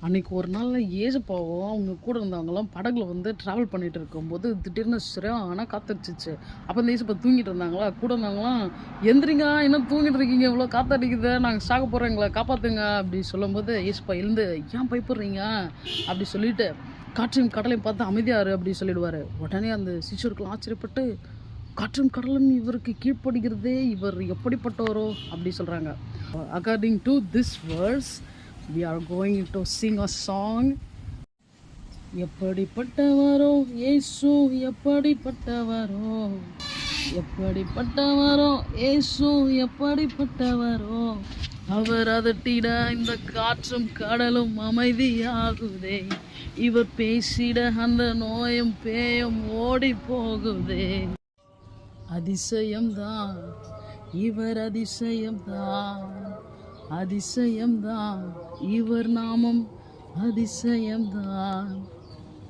அன்னைக்கு ஒரு நாளில் ஏசப்பாவும் அவங்க கூட இருந்தவங்கலாம் படகுல வந்து ட்ராவல் பண்ணிட்டு இருக்கும்போது திடீர்னு சரியான காத்தடிச்சிச்சு. அப்போ இந்த ஏசப்பா தூங்கிட்டு இருந்தாங்களா, கூட இருந்தவங்களாம் எந்திரிங்க, என்ன தூங்கிட்டு இருக்கீங்க, இவ்வளோ காத்தடிக்குது, நாங்கள் சாக போகிறோம், எங்களை காப்பாற்றுங்க அப்படி சொல்லும்போது ஏசப்பா எழுந்து ஏன் பயப்படுறீங்க அப்படி சொல்லிட்டு காற்றையும் கடலையும் பார்த்து அமைதியாரு அப்படி சொல்லிடுவார். உடனே அந்த சிஷ்யர்கள்லாம் ஆச்சரியப்பட்டு காற்றும் கடலும் இவருக்கு கீழ்ப்படுகிறதே, இவர் எப்படிப்பட்டவரோ அப்படி சொல்கிறாங்க. According to this verse we are going to sing a song. எப்படிப்பட்டவரோ இயேசு, எப்படிப்பட்டவரோ, எப்படிப்பட்டவரோ இயேசு, எப்படிப்பட்டவரோ, அவர் அதட்டிட இந்த காற்றும் கடலும் அமைதியாகுதே, இவர் பேசிட அந்த நோயும் பேயும் ஓடி போகுதே. அதிசயம்தான் இவர், அதிசயம்தான், அதிசயம்தான் இவர் நாமம், அதிசயம்தான்.